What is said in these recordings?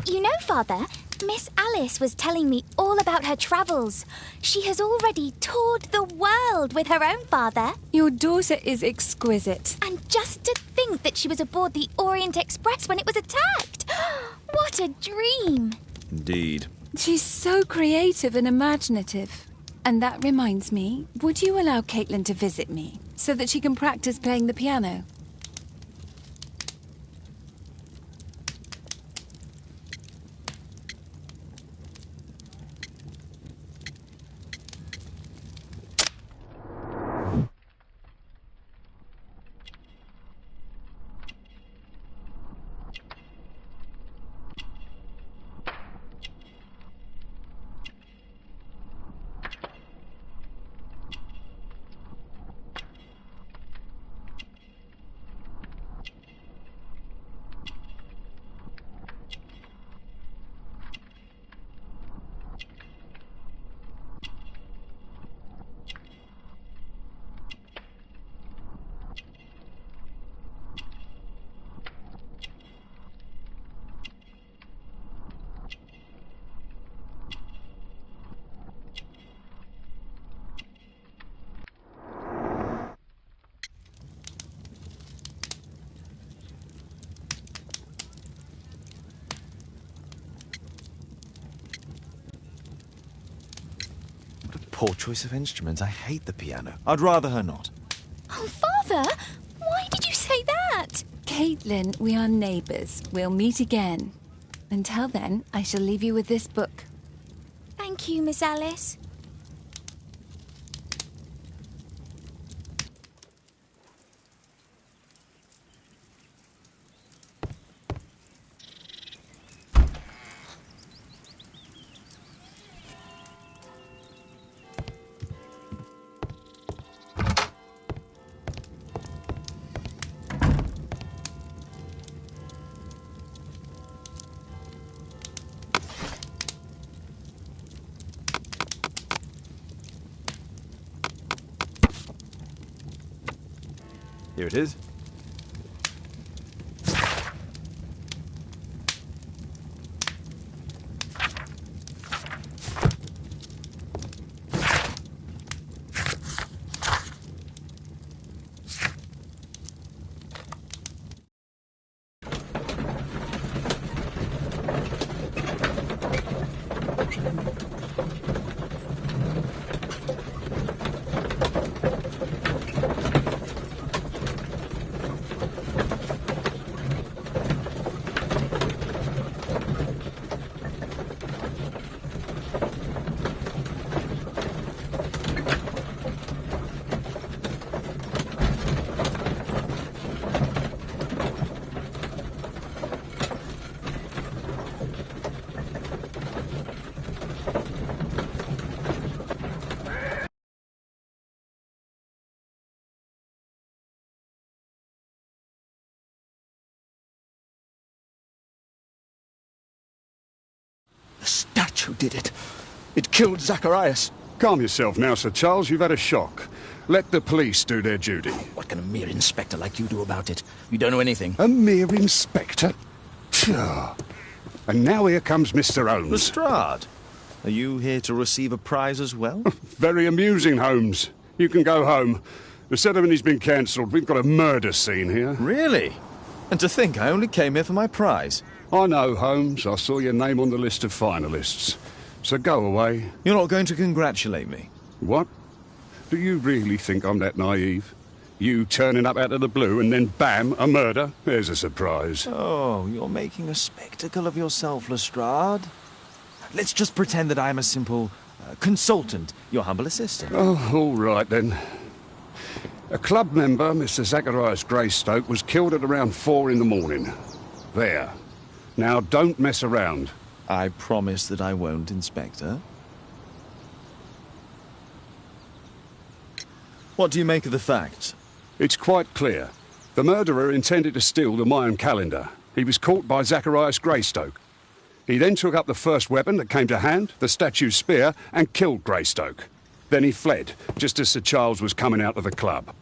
You know, Father, Miss Alice was telling me all about her travels. She has already toured the world with her own father. Your daughter is exquisite. And just to think that she was aboard the Orient Express when it was attacked. What a dream. Indeed. She's so creative and imaginative. And that reminds me, would you allow Caitlin to visit me so that she can practice playing the piano? Poor choice of instruments. I hate the piano. I'd rather her not. Oh, Father, why did you say that? Caitlin, we are neighbours. We'll meet again. Until then, I shall leave you with this book. Thank you, Miss Alice. Here it is. The statue did it. It killed Zacharias. Calm yourself now, Sir Charles. You've had a shock. Let the police do their duty. What can a mere inspector like you do about it? You don't know anything. A mere inspector? Phew. And now here comes Mr. Holmes. Lestrade, are you here to receive a prize as well? Very amusing, Holmes. You can go home. The ceremony's been cancelled. We've got a murder scene here. Really? And to think I only came here for my prize. I know, Holmes. I saw your name on the list of finalists. So go away. You're not going to congratulate me? What? Do you really think I'm that naive? You turning up out of the blue and then bam, a murder? There's a surprise. Oh, you're making a spectacle of yourself, Lestrade. Let's just pretend that I'm a simple consultant, your humble assistant. Oh, all right then. A club member, Mr. Zacharias Greystoke, was killed at around 4 in the morning. There. Now, don't mess around. I promise that I won't, Inspector. What do you make of the facts? It's quite clear. The murderer intended to steal the Mayan calendar. He was caught by Zacharias Greystoke. He then took up the first weapon that came to hand, the statue's spear, and killed Greystoke. Then he fled, just as Sir Charles was coming out of the club.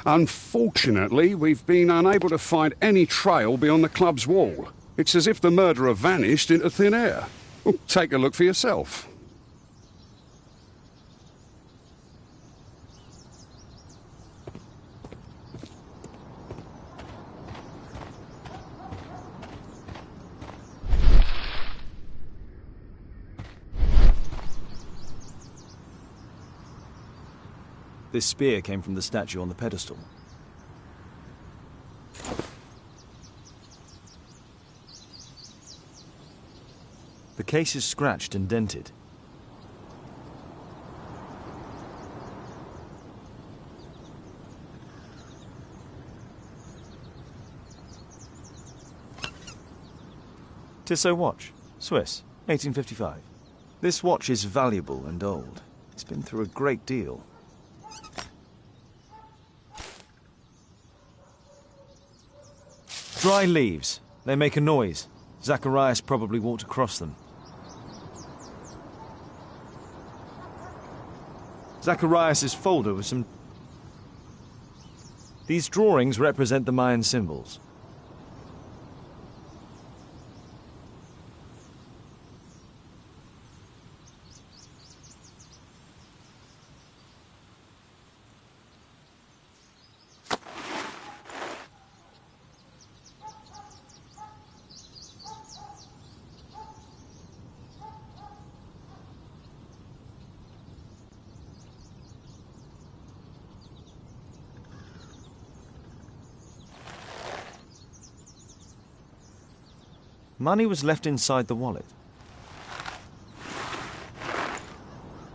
Unfortunately, we've been unable to find any trail beyond the club's wall. It's as if the murderer vanished into thin air. Well, take a look for yourself. This spear came from the statue on the pedestal. The case is scratched and dented. Tissot watch, Swiss, 1855. This watch is valuable and old. It's been through a great deal. Dry leaves. They make a noise. Zacharias probably walked across them. Zacharias' folder with some... These drawings represent the Mayan symbols. Money was left inside the wallet.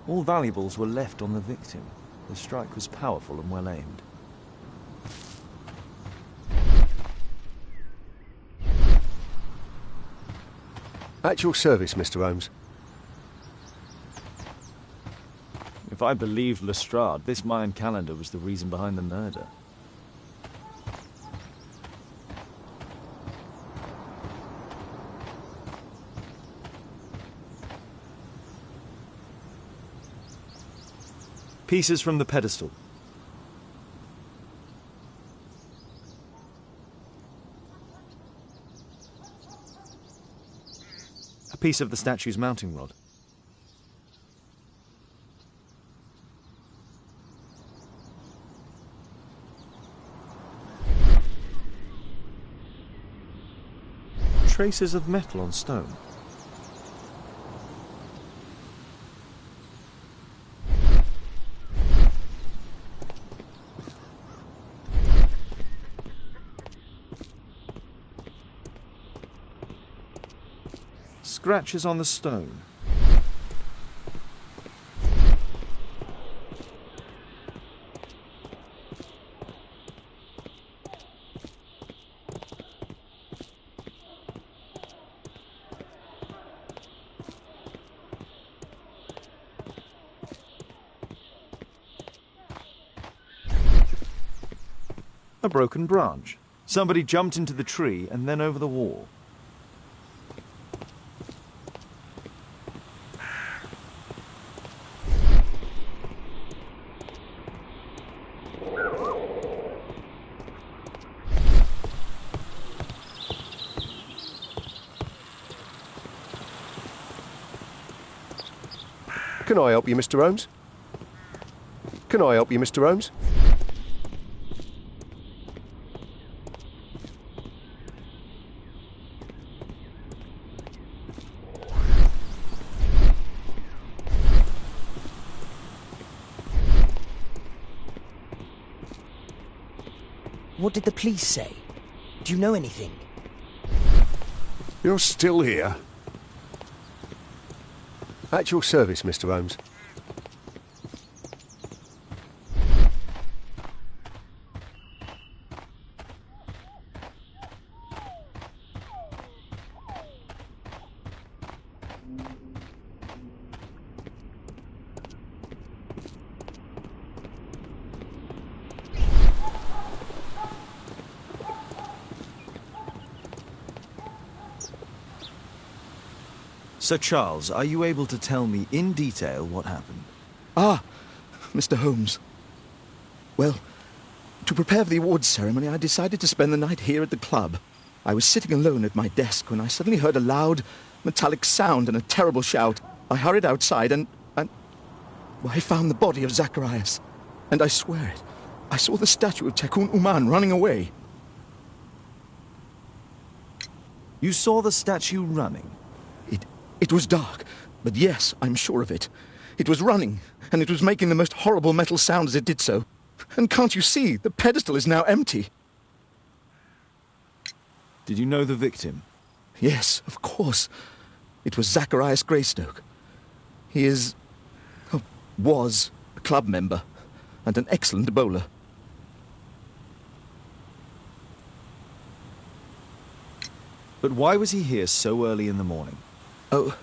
All valuables were left on the victim. The strike was powerful and well aimed. At your service, Mr. Holmes. If I believed Lestrade, this Mayan calendar was the reason behind the murder. Pieces from the pedestal. A piece of the statue's mounting rod. Traces of metal on stone. Scratches on the stone. A broken branch. Somebody jumped into the tree and then over the wall. Can I help you, Mr. Holmes? Can I help you, Mr. Holmes? What did the police say? Do you know anything? You're still here? At your service, Mr. Holmes. Sir Charles, are you able to tell me in detail what happened? Ah, Mr. Holmes. Well, to prepare for the awards ceremony, I decided to spend the night here at the club. I was sitting alone at my desk when I suddenly heard a loud, metallic sound and a terrible shout. I hurried outside and well, I found the body of Zacharias. And I swear it, I saw the statue of Tekun Uman running away. You saw the statue running? It was dark, but yes, I'm sure of it. It was running, and it was making the most horrible metal sound as it did so. And can't you see, the pedestal is now empty. Did you know the victim? Yes, of course. It was Zacharias Greystoke. He was a club member, and an excellent bowler. But why was he here so early in the morning? Oh,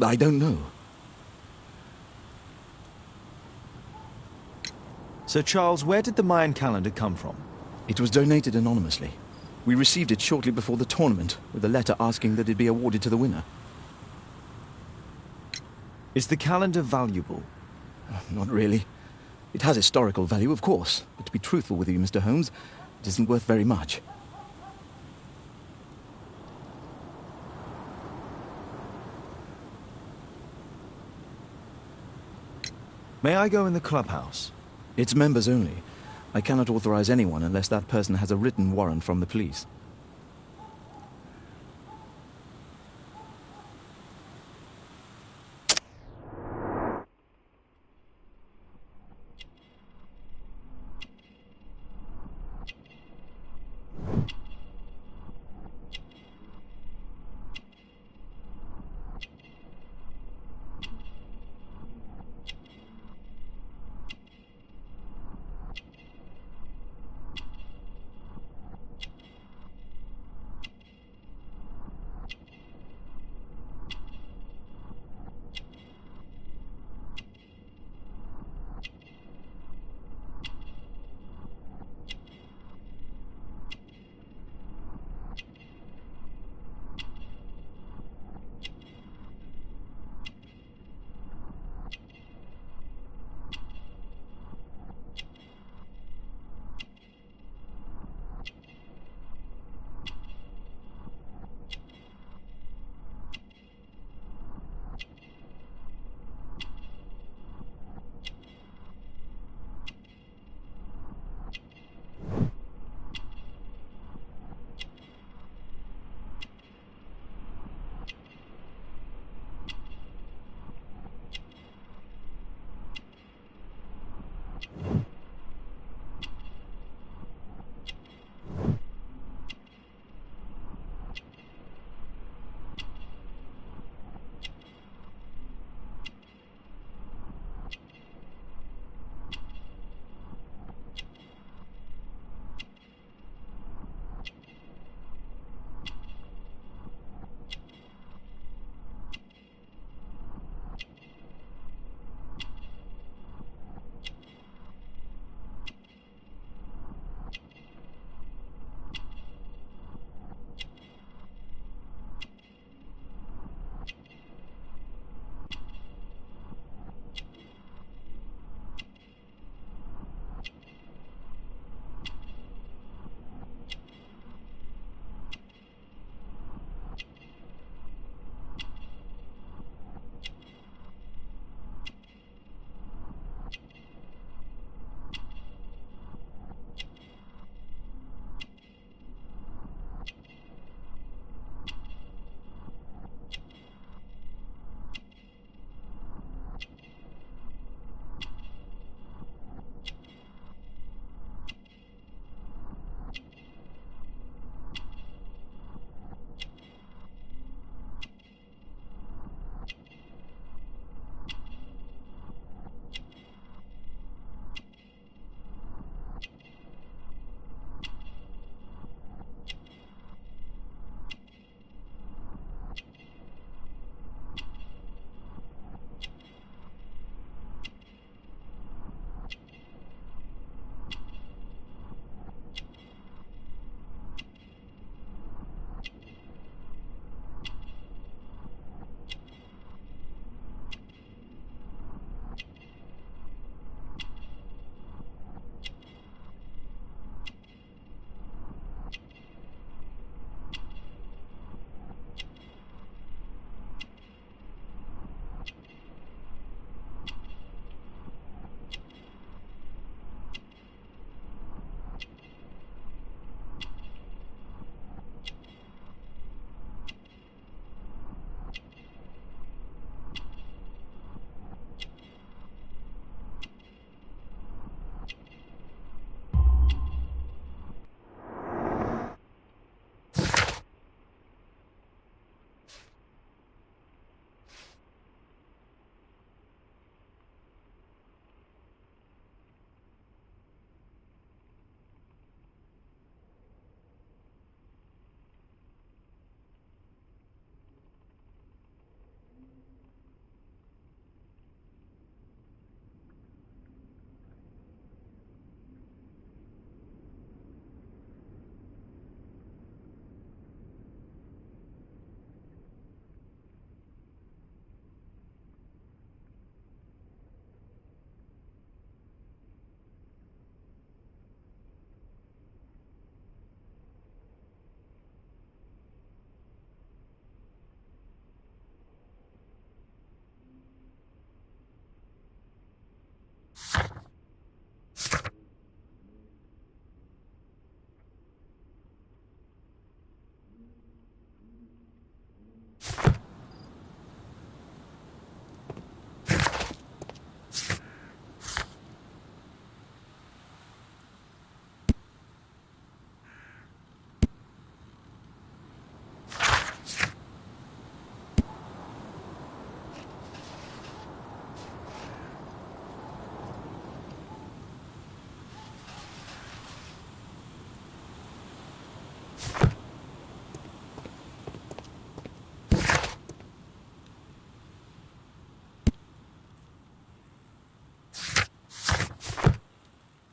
I don't know. Sir Charles, where did the Mayan calendar come from? It was donated anonymously. We received it shortly before the tournament, with a letter asking that it be awarded to the winner. Is the calendar valuable? Not really. It has historical value, of course, but to be truthful with you, Mr. Holmes, it isn't worth very much. May I go in the clubhouse? It's members only. I cannot authorize anyone unless that person has a written warrant from the police.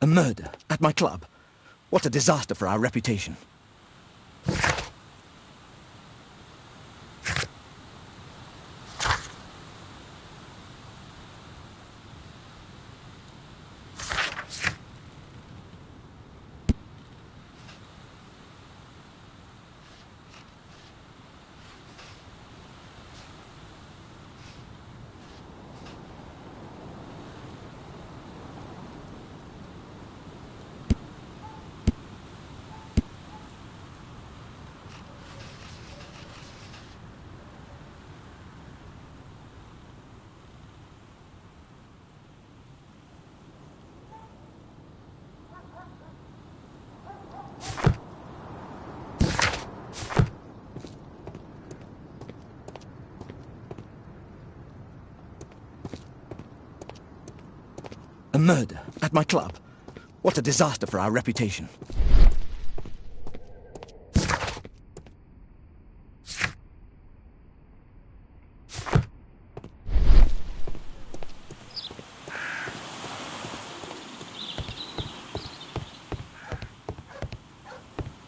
A murder at my club. What a disaster for our reputation. A murder at my club. What a disaster for our reputation.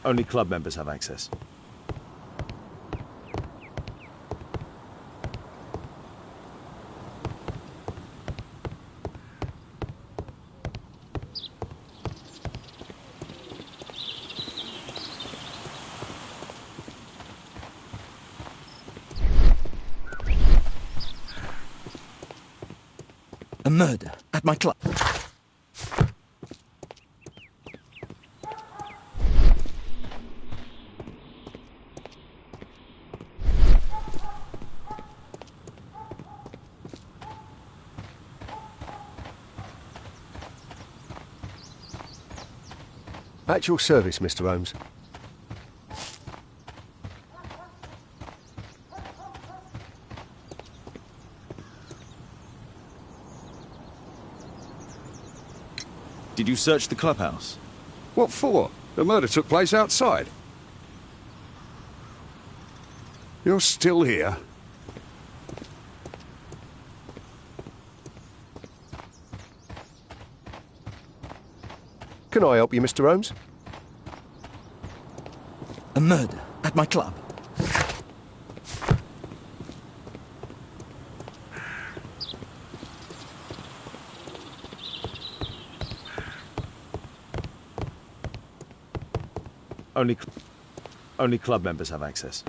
Only club members have access. A murder at my club. At your service, Mr. Holmes. Did you search the clubhouse? What for? The murder took place outside. You're still here? Can I help you, Mr. Holmes? A murder at my club. Only club members have access.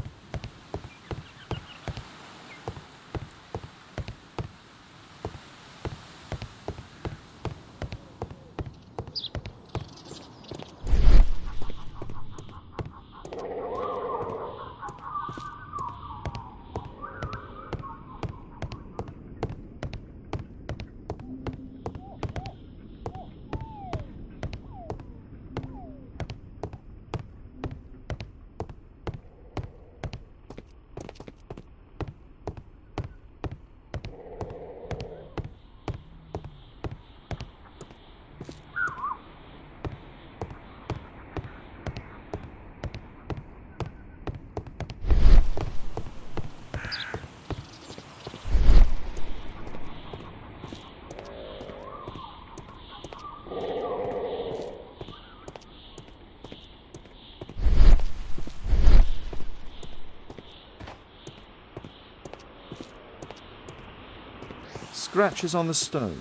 Scratches on the stone.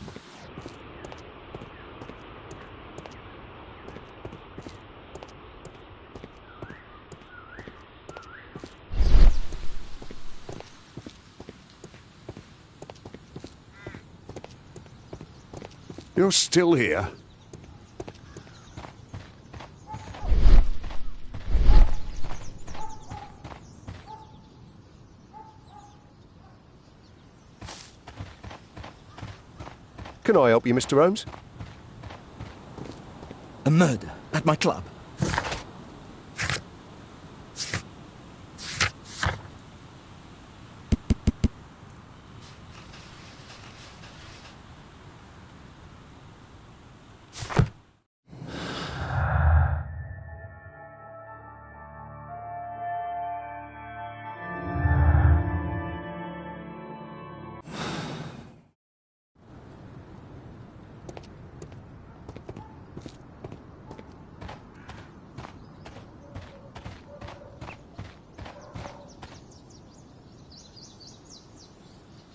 You're still here? Can I help you, Mr. Holmes? A murder at my club.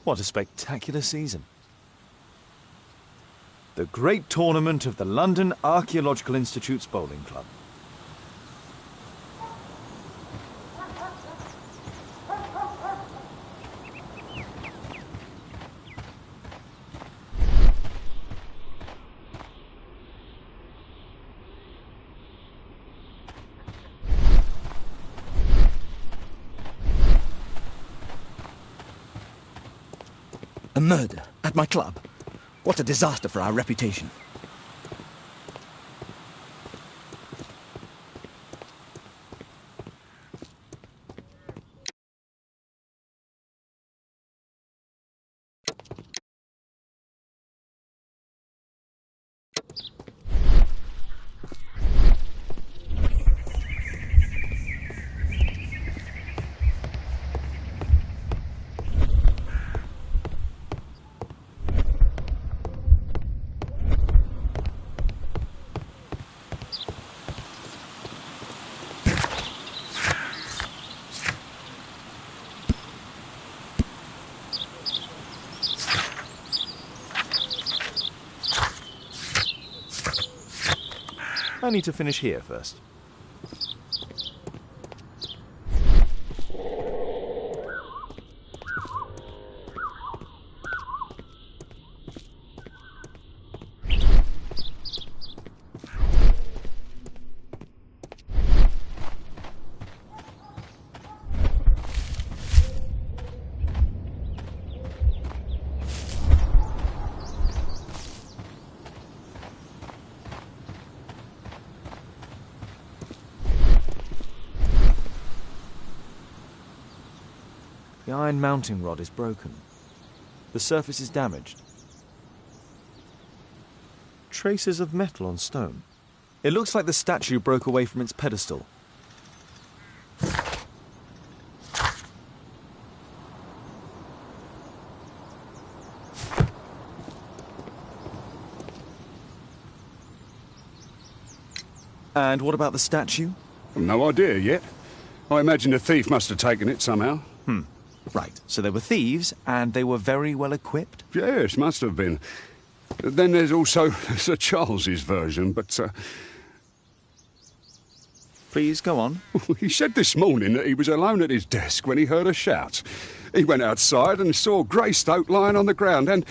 What a spectacular season. The great tournament of the London Archaeological Institute's bowling club. A murder at my club. What a disaster for our reputation. I need to finish here first. The iron mounting rod is broken. The surface is damaged. Traces of metal on stone. It looks like the statue broke away from its pedestal. And what about the statue? No idea yet. I imagine the thief must have taken it somehow. Right, so they were thieves, and they were very well equipped? Yes, must have been. Then there's also Sir Charles's version, but Please, go on. he said this morning that he was alone at his desk when he heard a shout. He went outside and saw Greystoke lying on the ground and,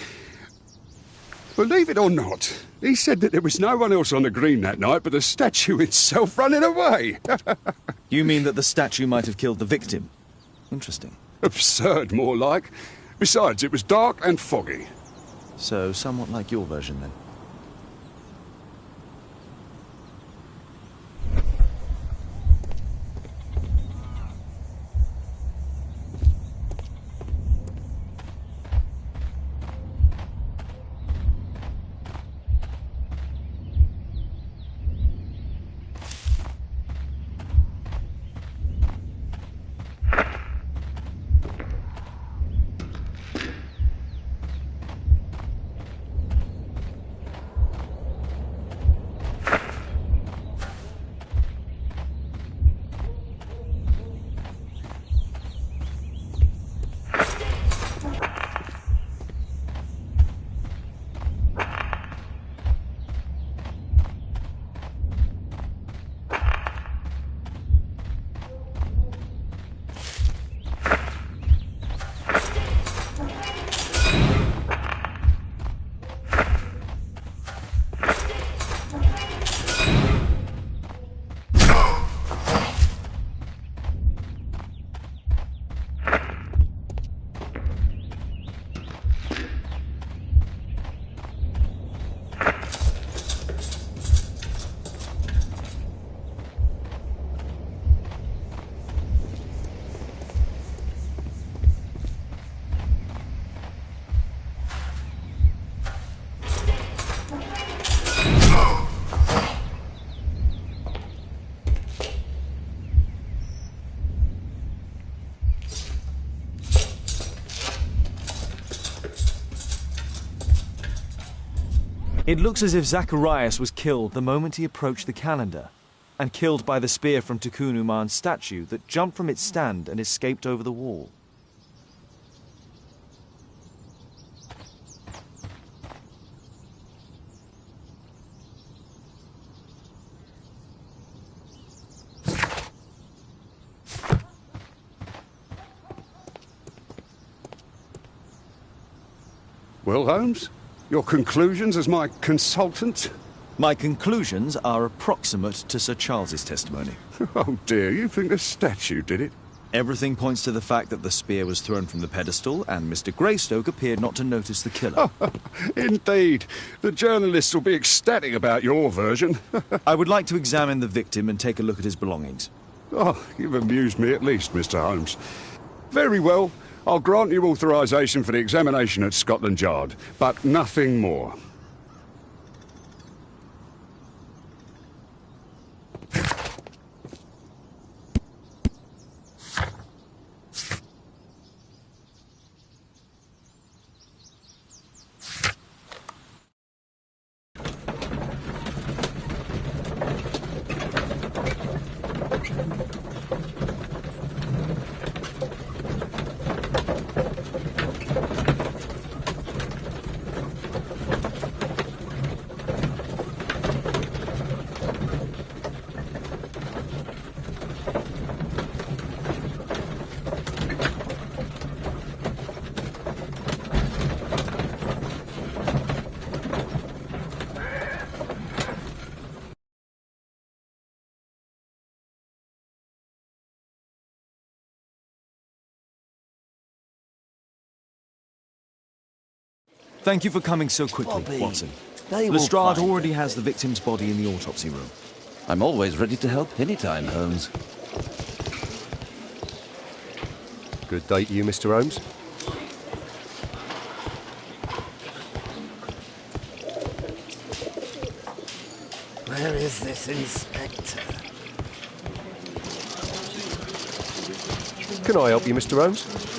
believe it or not, he said that there was no one else on the green that night but the statue itself running away. You mean that the statue might have killed the victim? Interesting. Absurd, more like. Besides, it was dark and foggy. So, somewhat like your version, then. It looks as if Zacharias was killed the moment he approached the calendar, and killed by the spear from Tikkun Uman's statue that jumped from its stand and escaped over the wall. Well, Holmes, your conclusions as my consultant? My conclusions are approximate to Sir Charles's testimony. Oh dear, you think the statue did it? Everything points to the fact that the spear was thrown from the pedestal, and Mr. Greystoke appeared not to notice the killer. Indeed. The journalists will be ecstatic about your version. I would like to examine the victim and take a look at his belongings. Oh, you've amused me at least, Mr. Holmes. Very well. I'll grant you authorization for the examination at Scotland Yard, but nothing more. Thank you for coming so quickly, Bobby, Watson. they will Lestrade find already it. has the victim's body in the autopsy room. I'm always ready to help anytime, Holmes. Good day to you, Mr. Holmes. Where is this inspector? Can I help you, Mr. Holmes?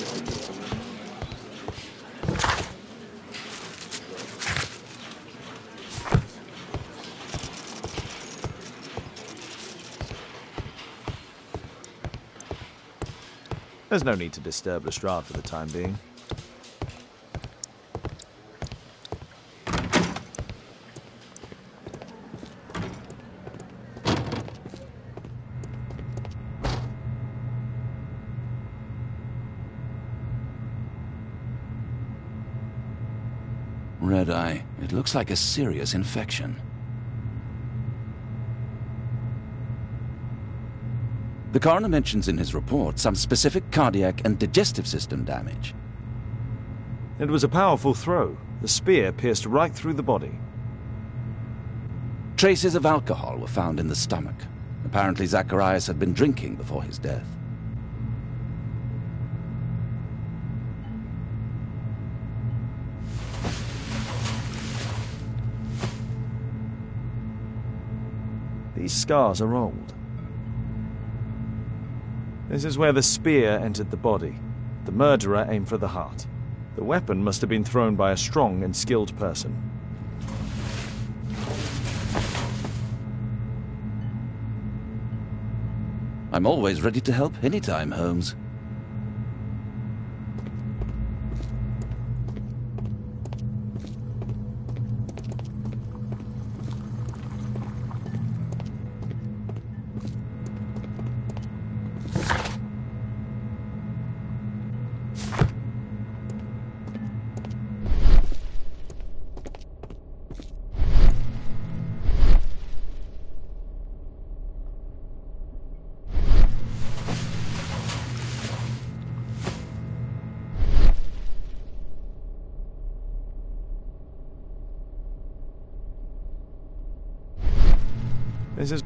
There's no need to disturb Lestrade for the time being. Red eye. It looks like a serious infection. The coroner mentions in his report some specific cardiac and digestive system damage. It was a powerful throw. The spear pierced right through the body. Traces of alcohol were found in the stomach. Apparently Zacharias had been drinking before his death. These scars are old. This is where the spear entered the body. The murderer aimed for the heart. The weapon must have been thrown by a strong and skilled person. I'm always ready to help anytime, Holmes. This is...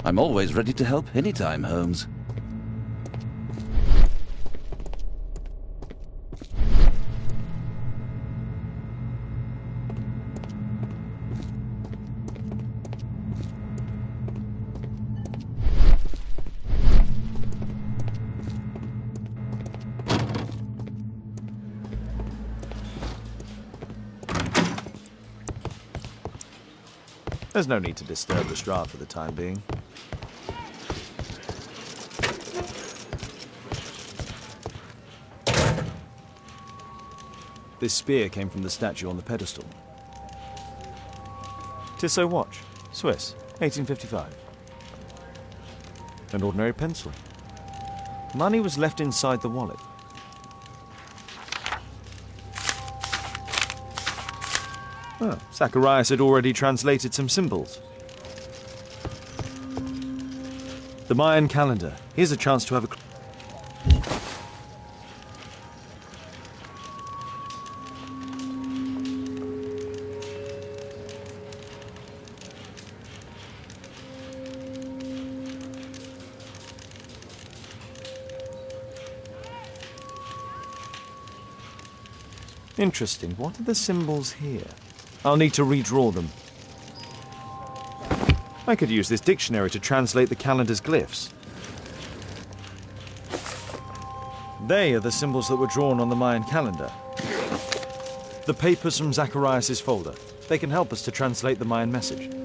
I'm always ready to help anytime, Holmes. There's no need to disturb Lestrade for the time being. This spear came from the statue on the pedestal. Tissot watch, Swiss, 1855. An ordinary pencil. Money was left inside the wallet. Oh, Zacharias had already translated some symbols. The Mayan calendar. Here's a chance to have a... Interesting. What are the symbols here? I'll need to redraw them. I could use this dictionary to translate the calendar's glyphs. They are the symbols that were drawn on the Mayan calendar. The papers from Zacharias' folder. They can help us to translate the Mayan message.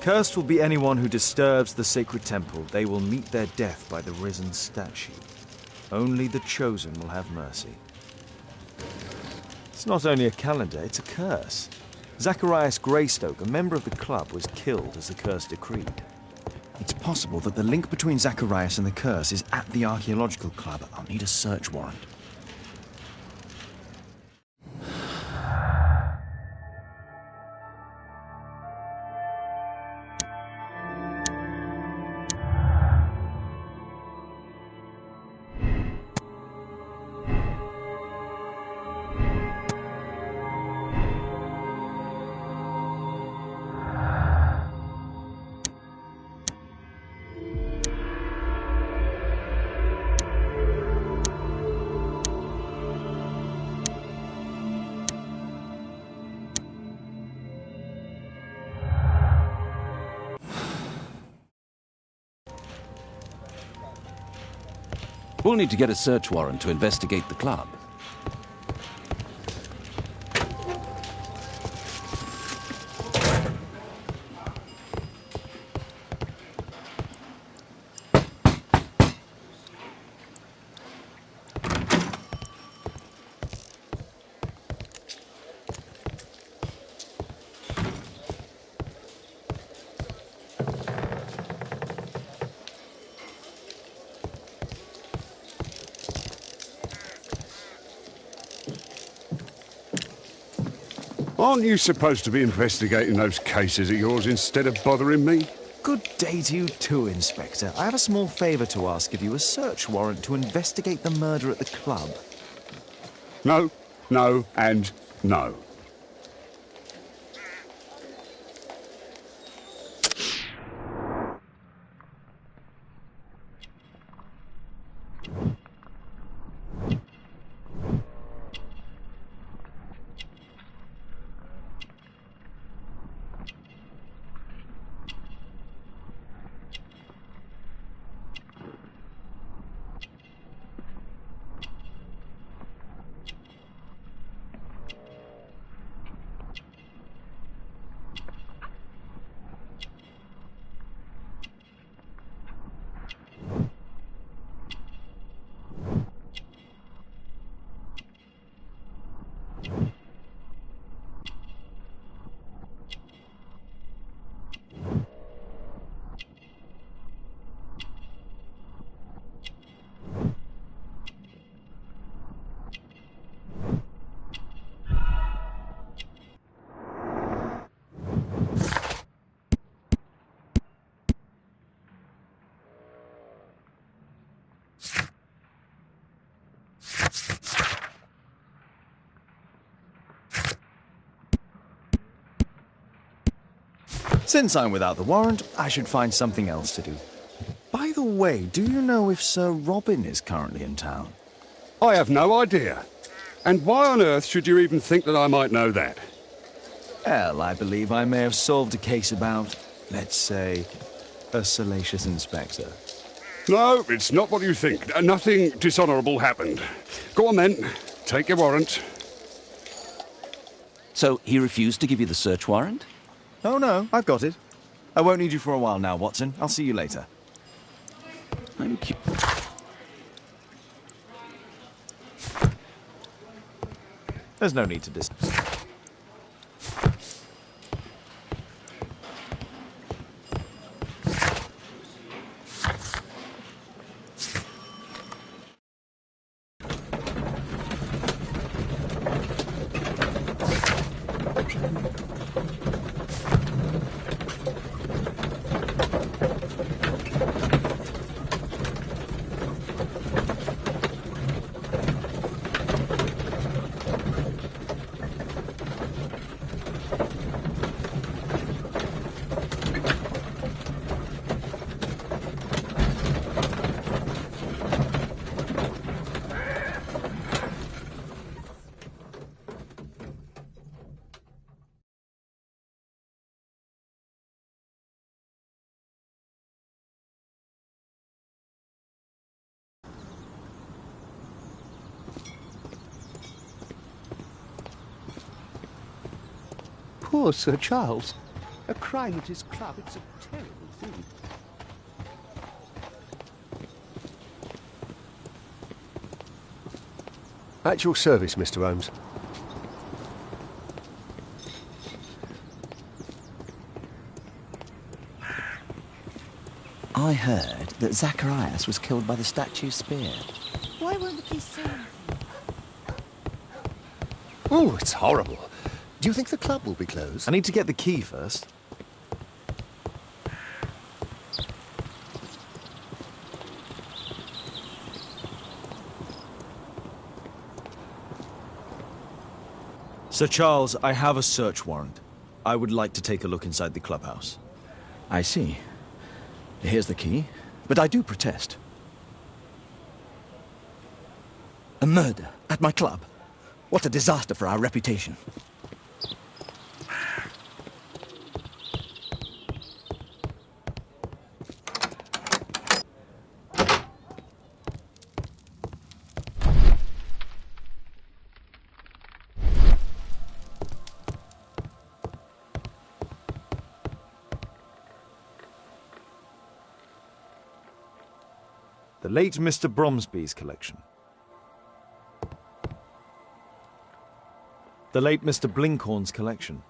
Cursed will be anyone who disturbs the sacred temple. They will meet their death by the risen statue. Only the chosen will have mercy. It's not only a calendar, it's a curse. Zacharias Greystoke, a member of the club, was killed as the curse decreed. It's possible that the link between Zacharias and the curse is at the archaeological club. I'll need a search warrant. We'll need to get a search warrant to investigate the club. Aren't you supposed to be investigating those cases of yours instead of bothering me? Good day to you too, Inspector. I have a small favour to ask of you, a search warrant to investigate the murder at the club. No, no, and no. Since I'm without the warrant, I should find something else to do. By the way, do you know if Sir Robin is currently in town? I have no idea. And why on earth should you even think that I might know that? Well, I believe I may have solved a case about, let's say, a salacious inspector. No, it's not what you think. Nothing dishonourable happened. Go on then. Take your warrant. So he refused to give you the search warrant? Oh no, I've got it. I won't need you for a while now, Watson. I'll see you later. Thank you. There's no need to Poor Sir Charles. A crime at his club, it's a terrible thing. At your service, Mr. Holmes. I heard that Zacharias was killed by the statue spear. Why won't the police say anything? Oh, it's horrible. Do you think the club will be closed? I need to get the key first. Sir Charles, I have a search warrant. I would like to take a look inside the clubhouse. I see. Here's the key, but I do protest. A murder at my club. What a disaster for our reputation. The late Mr. Bromsby's collection. The late Mr. Blinkhorn's collection.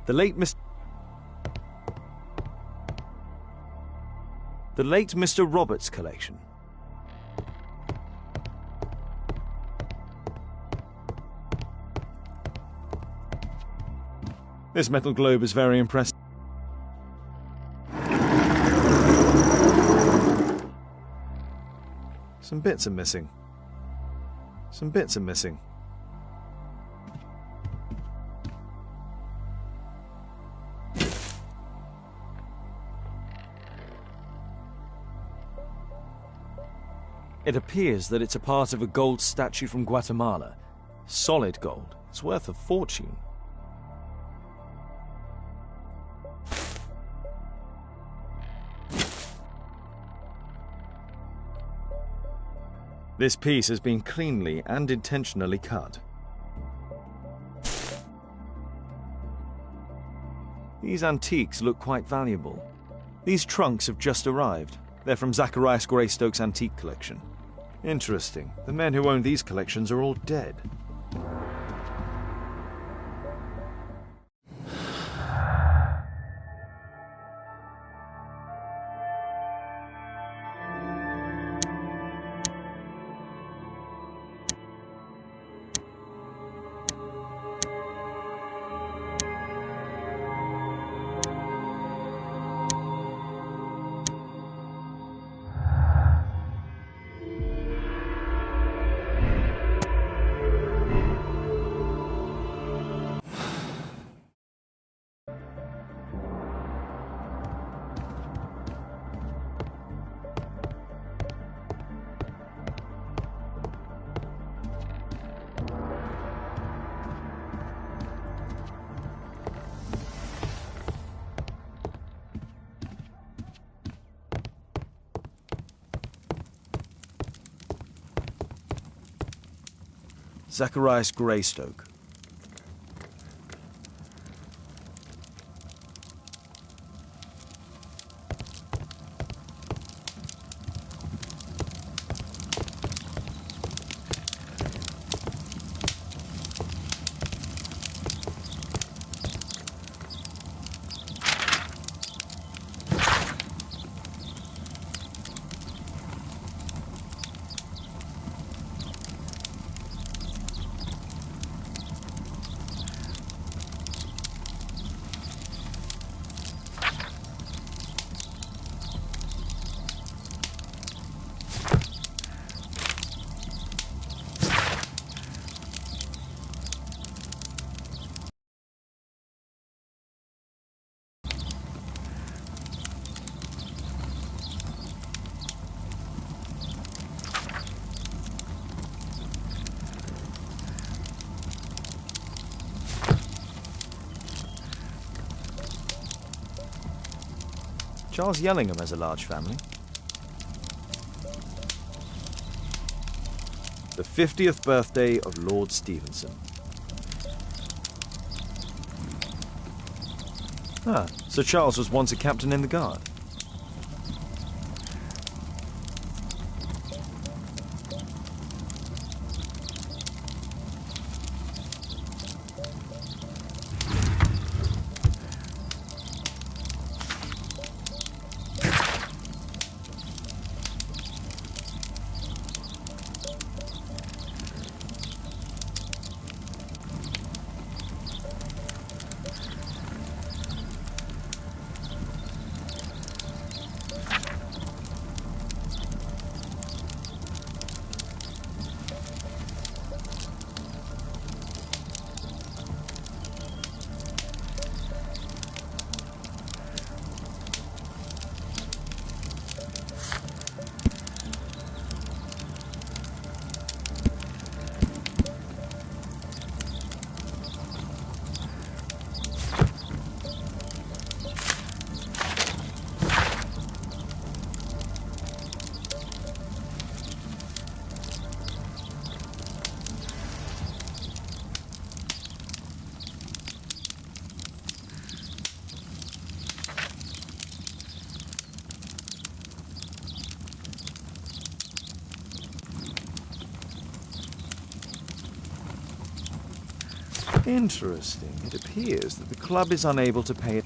The late Mr. Roberts' collection. This metal globe is very impressive. Some bits are missing. Some bits are missing. It appears that it's a part of a gold statue from Guatemala. Solid gold. It's worth a fortune. This piece has been cleanly and intentionally cut. These antiques look quite valuable. These trunks have just arrived. They're from Zacharias Greystoke's antique collection. Interesting. The men who own these collections are all dead. Zacharias Greystoke. Charles Yellingham has a large family. The 50th birthday of Lord Stevenson. Ah, Sir Charles was once a captain in the Guard. Interesting. It appears that the club is unable to pay it.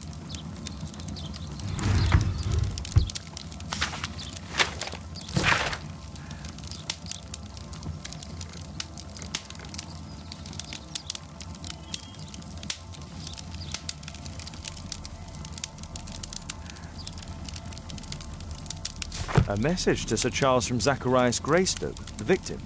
A message to Sir Charles from Zacharias Greystoke, the victim.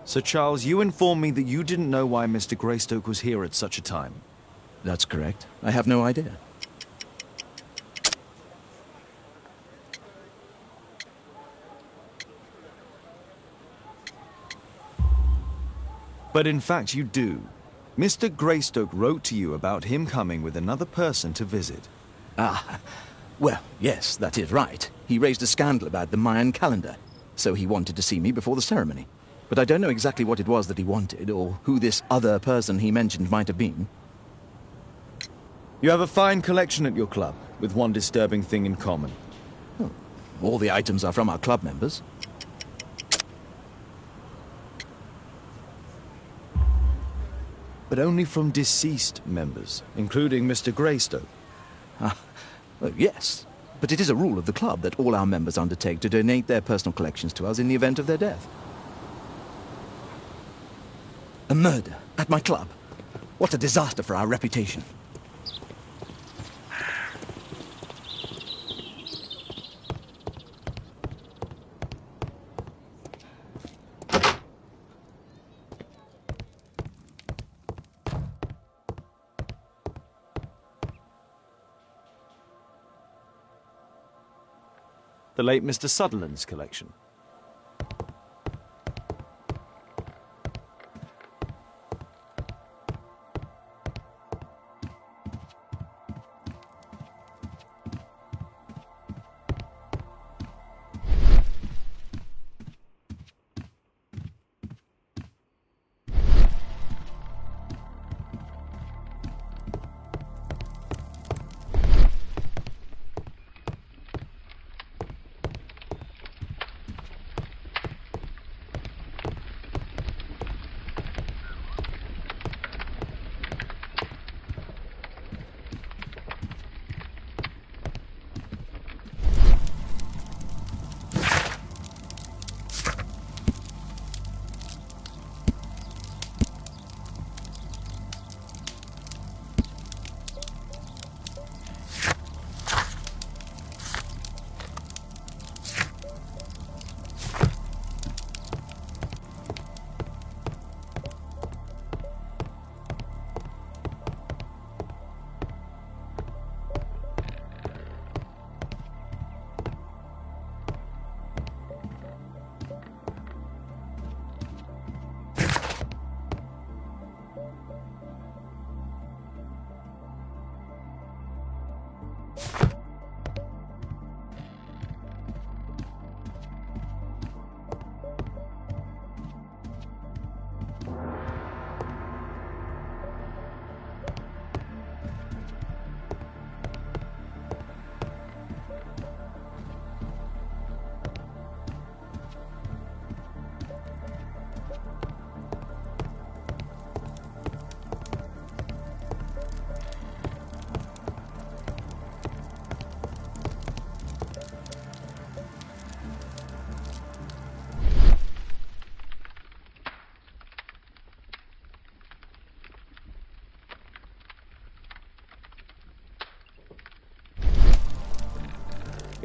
Sir Charles, you informed me that you didn't know why Mr. Greystoke was here at such a time. That's correct. I have no idea. But in fact, you do. Mr. Greystoke wrote to you about him coming with another person to visit. Ah, well, yes, that is right. He raised a scandal about the Mayan calendar, so he wanted to see me before the ceremony. But I don't know exactly what it was that he wanted, or who this other person he mentioned might have been. You have a fine collection at your club, with one disturbing thing in common. Oh, all the items are from our club members. But only from deceased members, including Mr. Greystoke. Ah, well, yes. But it is a rule of the club that all our members undertake to donate their personal collections to us in the event of their death. A murder at my club. What a disaster for our reputation. The late Mr. Sutherland's collection.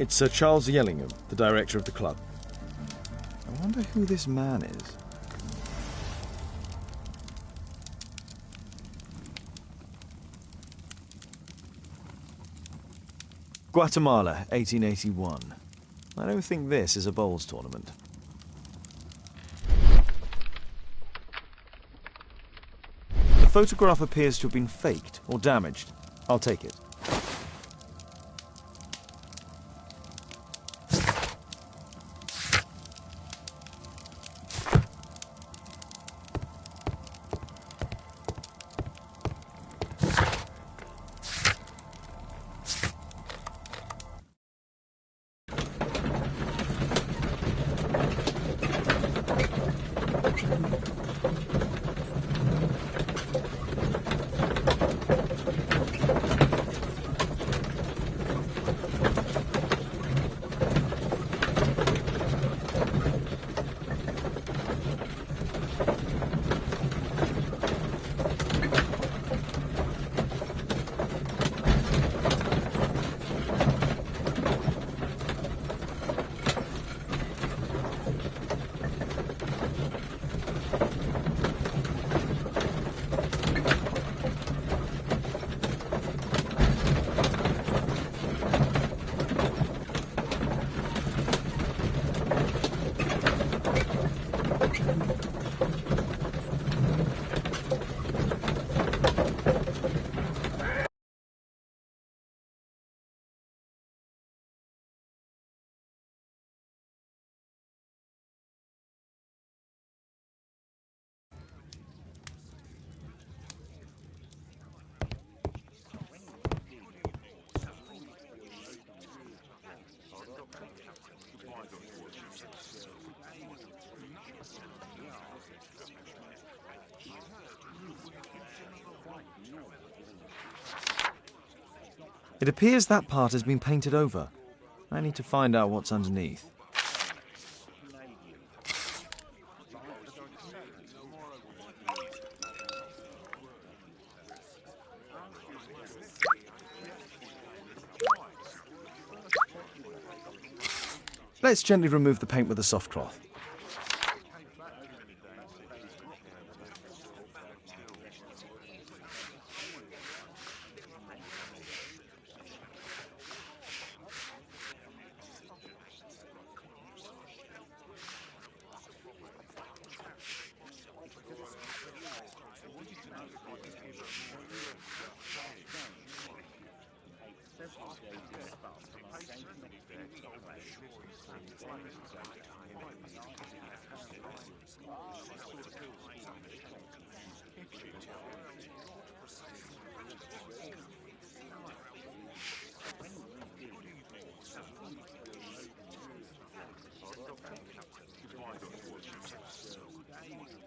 It's Sir Charles Yellingham, the director of the club. I wonder who this man is. Guatemala, 1881. I don't think this is a bowls tournament. The photograph appears to have been faked or damaged. I'll take it. It appears that part has been painted over. I need to find out what's underneath. Let's gently remove the paint with a soft cloth.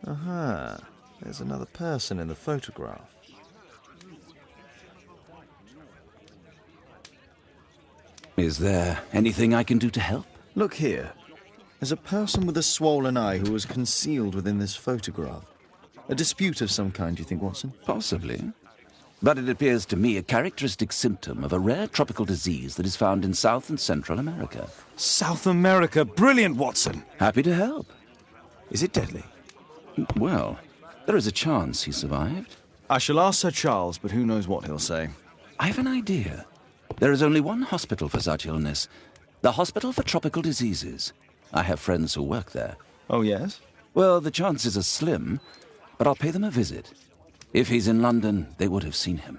Aha, there's another person in the photograph. Is there anything I can do to help? Look here. There's a person with a swollen eye who was concealed within this photograph. A dispute of some kind, do you think, Watson? Possibly. But it appears to me a characteristic symptom of a rare tropical disease that is found in South and Central America. South America! Brilliant, Watson! Happy to help. Is it deadly? Well, there is a chance he survived. I shall ask Sir Charles, but who knows what he'll say. I have an idea. There is only one hospital for such illness. The Hospital for Tropical Diseases. I have friends who work there. Oh, yes? Well, the chances are slim, but I'll pay them a visit. If he's in London, they would have seen him.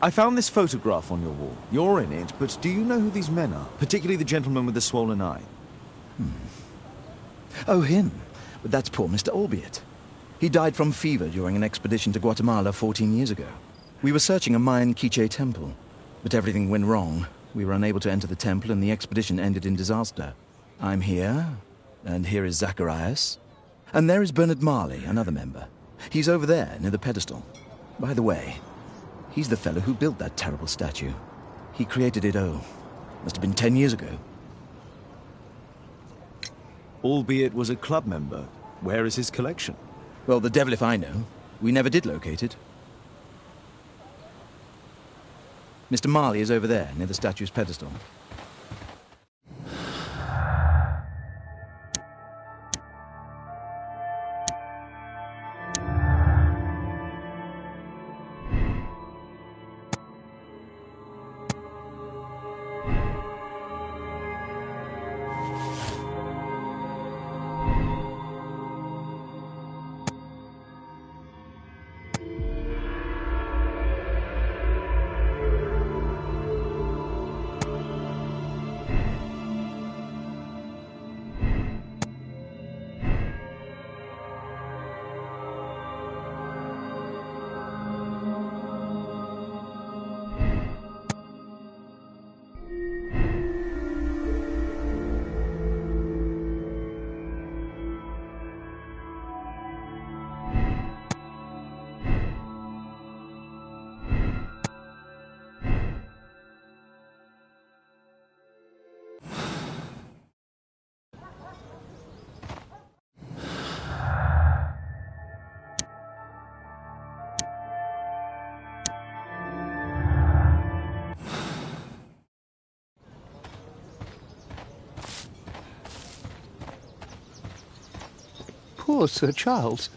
I found this photograph on your wall. You're in it, but do you know who these men are? Particularly the gentleman with the swollen eye. Oh, him. But that's poor Mr. Albiot. He died from fever during an expedition to Guatemala 14 years ago. We were searching a Mayan Quiche temple, but everything went wrong. We were unable to enter the temple, and the expedition ended in disaster. I'm here, and here is Zacharias. And there is Bernard Marley, another member. He's over there, near the pedestal. By the way, he's the fellow who built that terrible statue. He created it, must have been 10 years ago. Albeit was a club member. Where is his collection? Well, the devil if I know. We never did locate it. Mr. Marley is over there, near the statue's pedestal. Poor Sir Charles.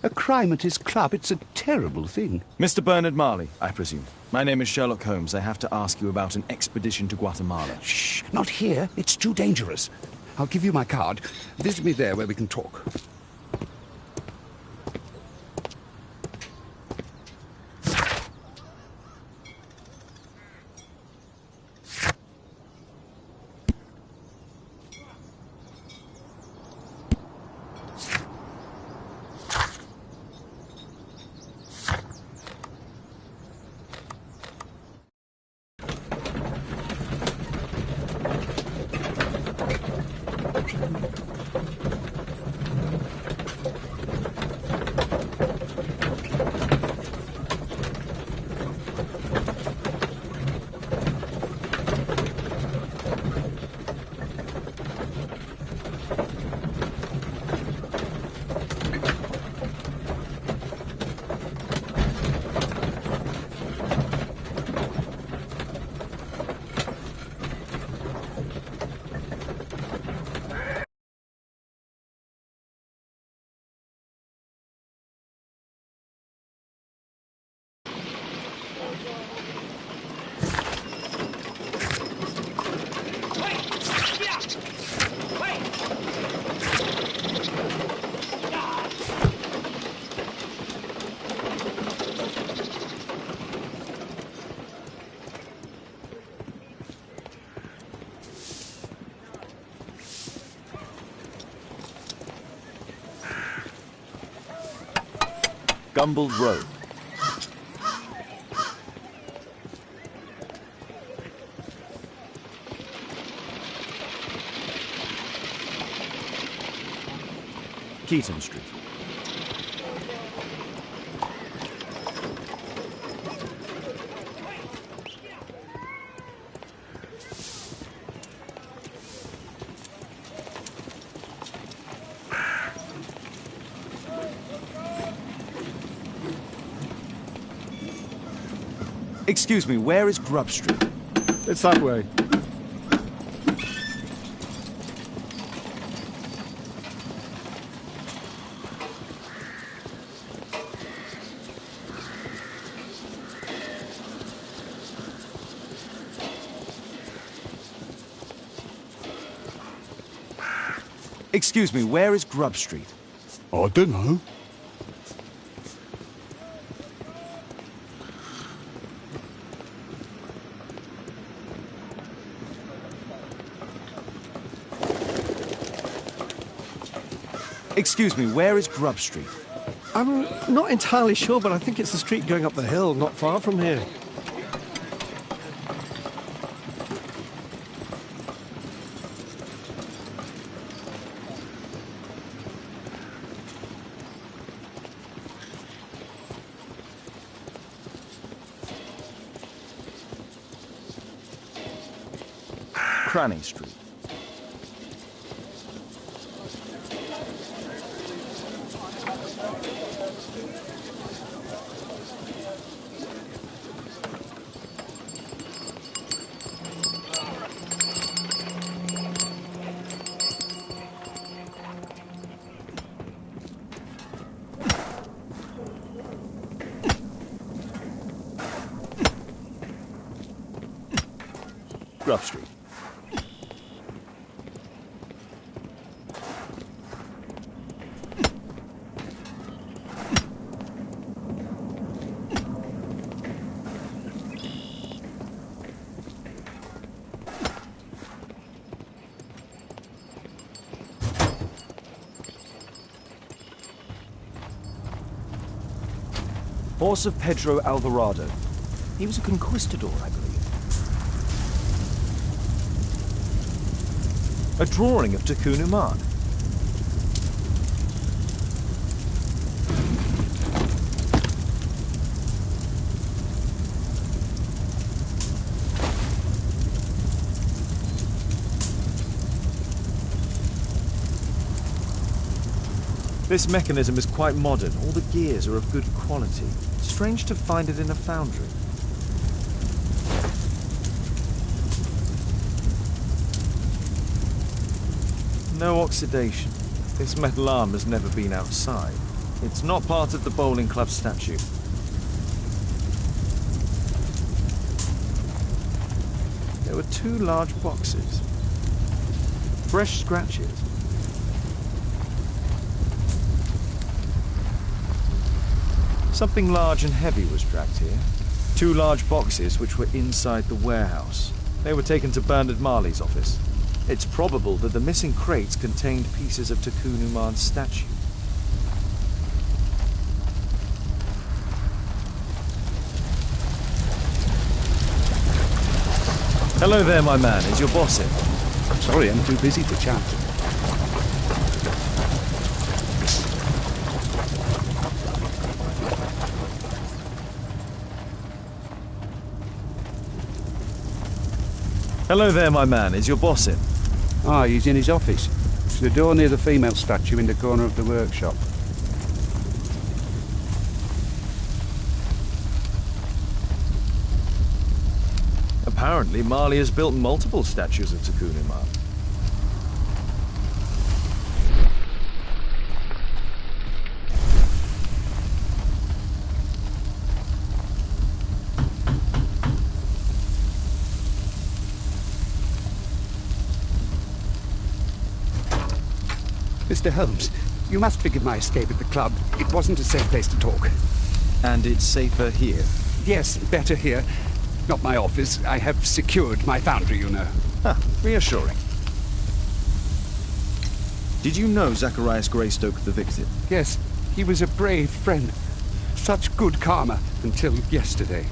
A crime at his club, it's a terrible thing. Mr. Bernard Marley, I presume. My name is Sherlock Holmes. I have to ask you about an expedition to Guatemala. Shh, not here. It's too dangerous. I'll give you my card. Visit me there where we can talk. Gumbled Road. Keaton Street. Excuse me, where is Grub Street? It's that way. Excuse me, where is Grub Street? I don't know. Excuse me, where is Grub Street? I'm not entirely sure, but I think it's the street going up the hill, not far from here. Cranny Street. Grub Street. Horse of Pedro Alvarado. He was a conquistador, I believe. A drawing of Tucunuman. This mechanism is quite modern. All the gears are of good quality. Strange to find it in a foundry. No oxidation. This metal arm has never been outside. It's not part of the bowling club statue. There were 2 large boxes. Fresh scratches. Something large and heavy was dragged here. 2 large boxes which were inside the warehouse. They were taken to Bernard Marley's office. It's probable that the missing crates contained pieces of Tikkun Uman's statue. Hello there, my man. Is your boss in? Sorry, I'm too busy to chat. Hello there, my man. Is your boss in? Ah, he's in his office. It's the door near the female statue in the corner of the workshop. Apparently, Marley has built multiple statues of Tikkun Uman. Mr. Holmes, you must forgive my escape at the club. It wasn't a safe place to talk. And it's safer here? Yes, better here. Not my office. I have secured my foundry, you know. Ah, reassuring. Did you know Zacharias Greystoke, the victim? Yes, he was a brave friend. Such good karma until yesterday.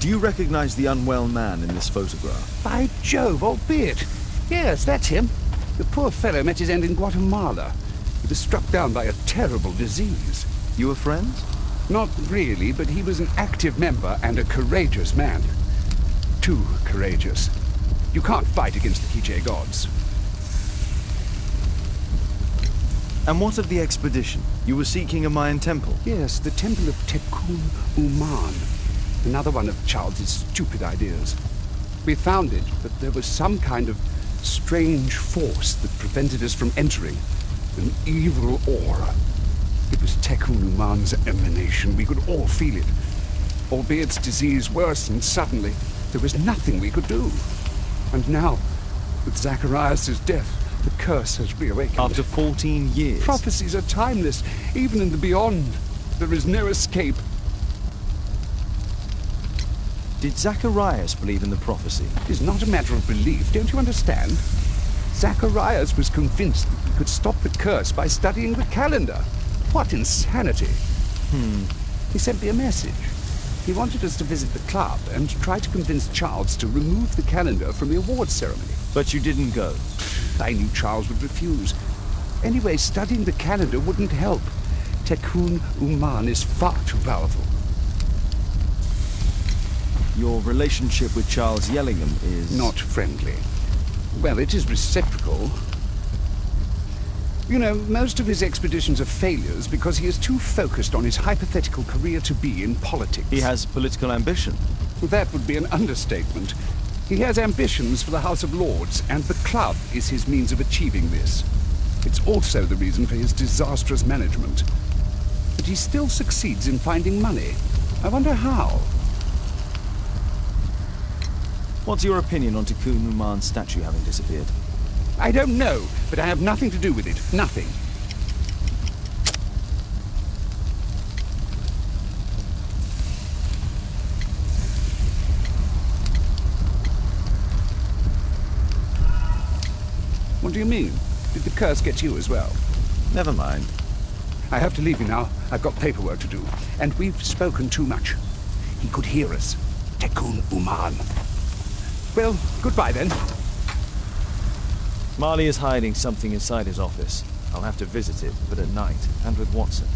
Do you recognize the unwell man in this photograph? By Jove, albeit. Yes, that's him. The poor fellow met his end in Guatemala. He was struck down by a terrible disease. You were friends? Not really, but he was an active member and a courageous man. Too courageous. You can't fight against the Kijé gods. And what of the expedition? You were seeking a Mayan temple? Yes, the temple of Tikkun Uman. Another one of Charles's stupid ideas. We found it, but there was some kind of strange force that prevented us from entering. An evil aura. It was Tikkun Uman's emanation. We could all feel it. Albeit its disease worsened suddenly, there was nothing we could do. And now, with Zacharias' death, the curse has reawakened. After 14 years? Prophecies are timeless, even in the beyond. There is no escape. Did Zacharias believe in the prophecy? It is not a matter of belief, don't you understand? Zacharias was convinced that we could stop the curse by studying the calendar. What insanity! He sent me a message. He wanted us to visit the club and try to convince Charles to remove the calendar from the awards ceremony. But you didn't go. I knew Charles would refuse. Anyway, studying the calendar wouldn't help. Tekun Uman is far too powerful. Your relationship with Charles Yellingham is... Not friendly. Well, it is reciprocal. You know, most of his expeditions are failures because he is too focused on his hypothetical career to be in politics. He has political ambition. That would be an understatement. He has ambitions for the House of Lords, and the club is his means of achieving this. It's also the reason for his disastrous management. But he still succeeds in finding money. I wonder how. What's your opinion on Tekun Uman's statue having disappeared? I don't know, but I have nothing to do with it. Nothing. What do you mean? Did the curse get you as well? Never mind. I have to leave you now. I've got paperwork to do. And we've spoken too much. He could hear us. Tekun Uman. Well, goodbye then. Marley is hiding something inside his office. I'll have to visit it, but at night, and with Watson.